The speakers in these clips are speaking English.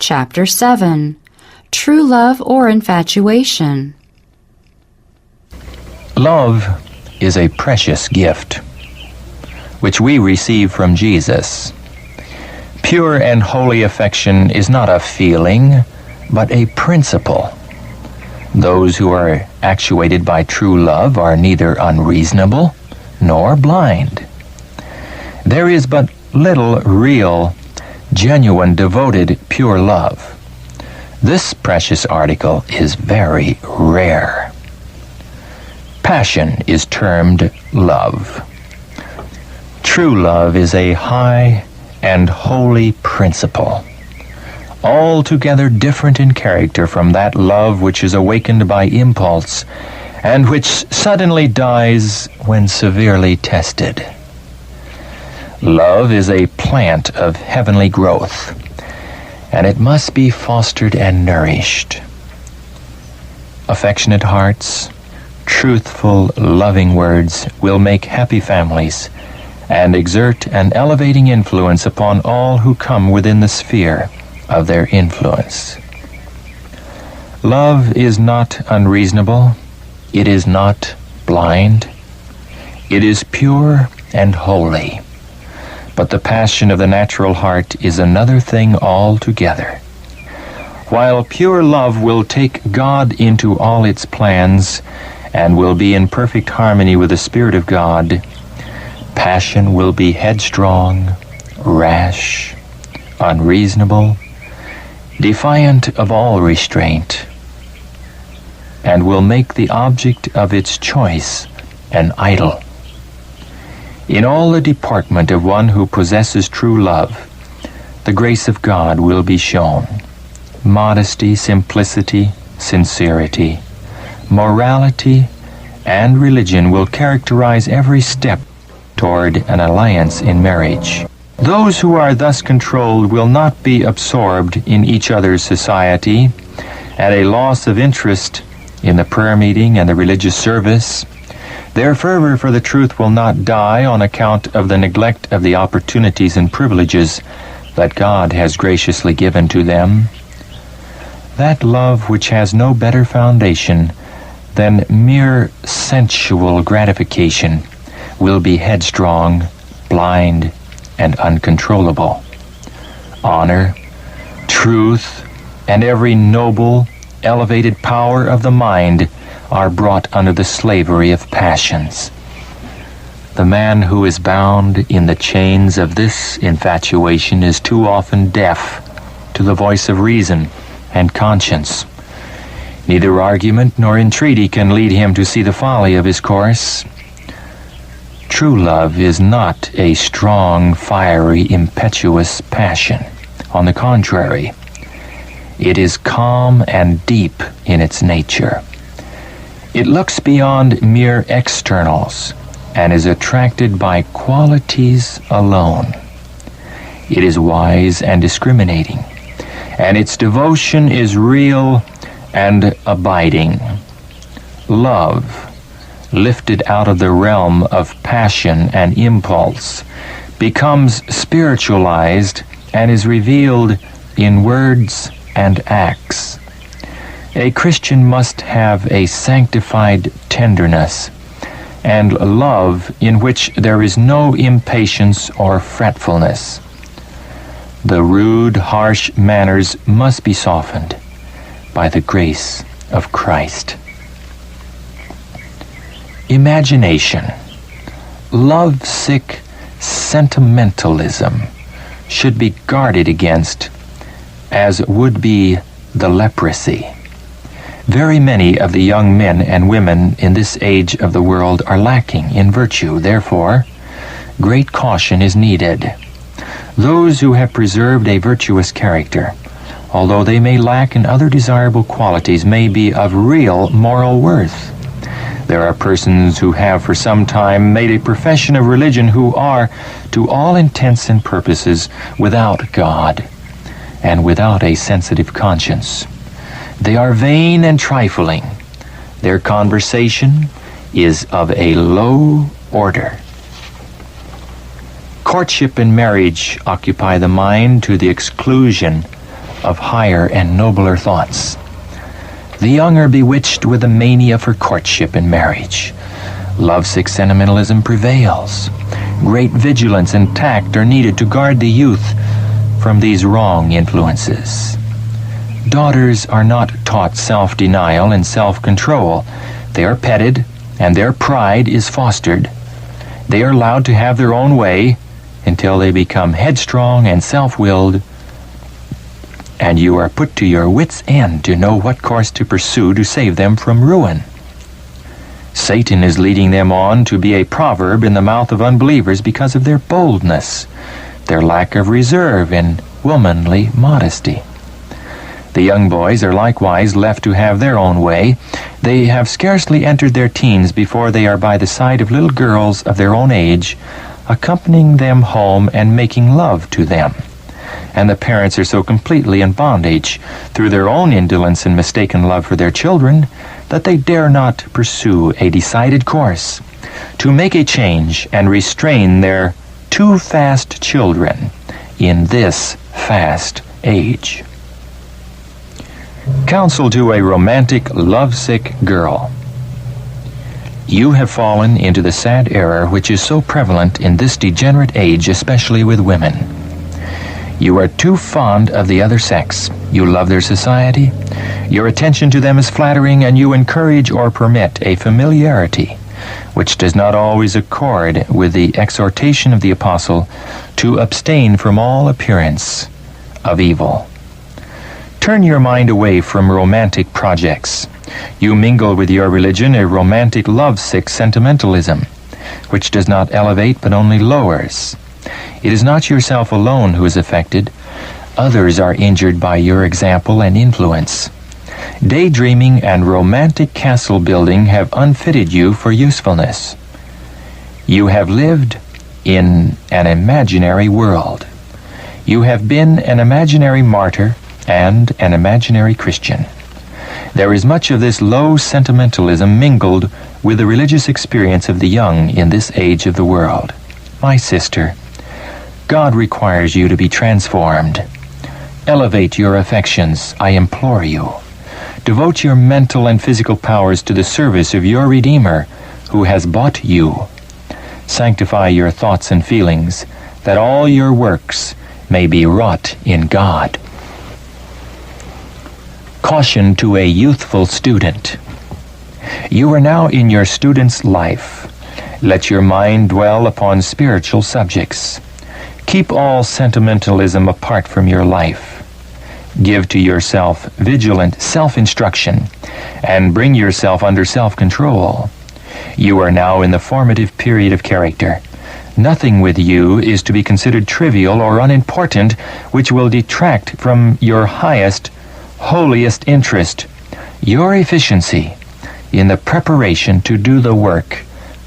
Chapter 7. True Love or Infatuation. Love is a precious gift, which we receive from Jesus. Pure and holy affection is not a feeling, but a principle. Those who are actuated by true love are neither unreasonable nor blind. There is but little real, genuine, devoted, pure love. This precious article is very rare. Passion is termed love. True love is a high and holy principle, altogether different in character from that love which is awakened by impulse and which suddenly dies when severely tested. Love is a plant of heavenly growth, and it must be fostered and nourished. Affectionate hearts, truthful, loving words will make happy families and exert an elevating influence upon all who come within the sphere of their influence. Love is not unreasonable. It is not blind. It is pure and holy. But the passion of the natural heart is another thing altogether. While pure love will take God into all its plans and will be in perfect harmony with the Spirit of God, passion will be headstrong, rash, unreasonable, defiant of all restraint, and will make the object of its choice an idol. In all the deportment of one who possesses true love, the grace of God will be shown. Modesty, simplicity, sincerity, morality, and religion will characterize every step toward an alliance in marriage. Those who are thus controlled will not be absorbed in each other's society at a loss of interest in the prayer meeting and the religious service. Their fervor for the truth will not die on account of the neglect of the opportunities and privileges that God has graciously given to them. That love which has no better foundation than mere sensual gratification will be headstrong, blind, and uncontrollable. Honor, truth, and every noble, elevated power of the mind are brought under the slavery of passions. The man who is bound in the chains of this infatuation is too often deaf to the voice of reason and conscience. Neither argument nor entreaty can lead him to see the folly of his course. True love is not a strong, fiery, impetuous passion. On the contrary, it is calm and deep in its nature. It looks beyond mere externals and is attracted by qualities alone. It is wise and discriminating, and its devotion is real and abiding. Love, lifted out of the realm of passion and impulse, becomes spiritualized and is revealed in words and acts. A Christian must have a sanctified tenderness and love in which there is no impatience or fretfulness. The rude, harsh manners must be softened by the grace of Christ. Imagination, love-sick sentimentalism should be guarded against, as would be the leprosy. Very many of the young men and women in this age of the world are lacking in virtue. Therefore, great caution is needed. Those who have preserved a virtuous character, although they may lack in other desirable qualities, may be of real moral worth. There are persons who have for some time made a profession of religion who are, to all intents and purposes, without God and without a sensitive conscience. They are vain and trifling. Their conversation is of a low order. Courtship and marriage occupy the mind to the exclusion of higher and nobler thoughts. The young are bewitched with the mania for courtship and marriage. Lovesick sentimentalism prevails. Great vigilance and tact are needed to guard the youth from these wrong influences. Daughters are not taught self-denial and self-control. They are petted, and their pride is fostered. They are allowed to have their own way until they become headstrong and self-willed, and you are put to your wits' end to know what course to pursue to save them from ruin. Satan is leading them on to be a proverb in the mouth of unbelievers because of their boldness, their lack of reserve and womanly modesty. The young boys are likewise left to have their own way. They have scarcely entered their teens before they are by the side of little girls of their own age, accompanying them home and making love to them. And the parents are so completely in bondage through their own indolence and mistaken love for their children that they dare not pursue a decided course to make a change and restrain their too fast children in this fast age. Counsel to a romantic, lovesick girl. You have fallen into the sad error which is so prevalent in this degenerate age, especially with women. You are too fond of the other sex. You love their society. Your attention to them is flattering, and you encourage or permit a familiarity which does not always accord with the exhortation of the apostle to abstain from all appearance of evil. Turn your mind away from romantic projects. You mingle with your religion a romantic lovesick sentimentalism, which does not elevate but only lowers. It is not yourself alone who is affected. Others are injured by your example and influence. Daydreaming and romantic castle building have unfitted you for usefulness. You have lived in an imaginary world. You have been an imaginary martyr and an imaginary Christian. There is much of this low sentimentalism mingled with the religious experience of the young in this age of the world. My sister, God requires you to be transformed. Elevate your affections, I implore you. Devote your mental and physical powers to the service of your Redeemer, who has bought you. Sanctify your thoughts and feelings, that all your works may be wrought in God. Caution to a youthful student. You are now in your student's life. Let your mind dwell upon spiritual subjects. Keep all sentimentalism apart from your life. Give to yourself vigilant self-instruction and bring yourself under self-control. You are now in the formative period of character. Nothing with you is to be considered trivial or unimportant which will detract from your highest, holiest interest, your efficiency in the preparation to do the work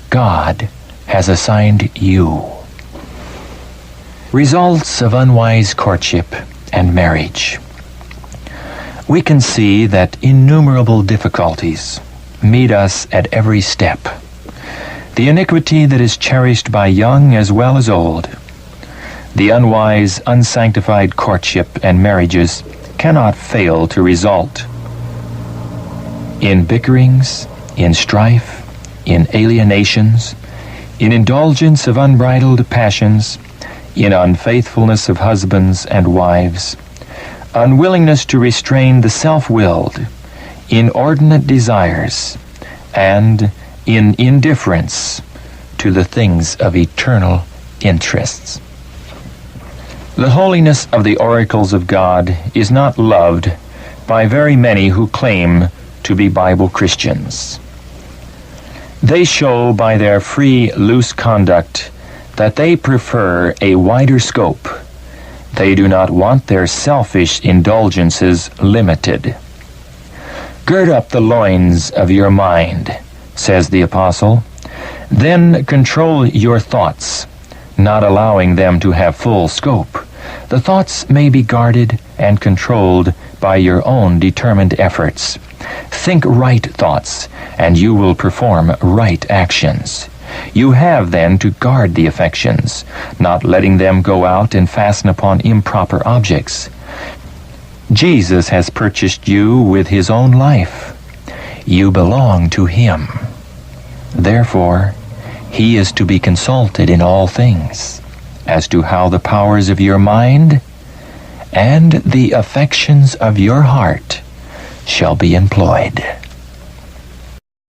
God has assigned you. Results of unwise courtship and marriage. We can see that innumerable difficulties meet us at every step. The iniquity that is cherished by young as well as old, the unwise, unsanctified courtship and marriages cannot fail to result in bickerings, in strife, in alienations, in indulgence of unbridled passions, in unfaithfulness of husbands and wives, unwillingness to restrain the self-willed, inordinate desires, and in indifference to the things of eternal interests. The holiness of the oracles of God is not loved by very many who claim to be Bible Christians. They show by their free, loose conduct that they prefer a wider scope. They do not want their selfish indulgences limited. Gird up the loins of your mind, says the apostle. Then control your thoughts, not allowing them to have full scope. The thoughts may be guarded and controlled by your own determined efforts. Think right thoughts, and you will perform right actions. You have then to guard the affections, not letting them go out and fasten upon improper objects. Jesus has purchased you with his own life. You belong to him. Therefore, he is to be consulted in all things, as to how the powers of your mind and the affections of your heart shall be employed.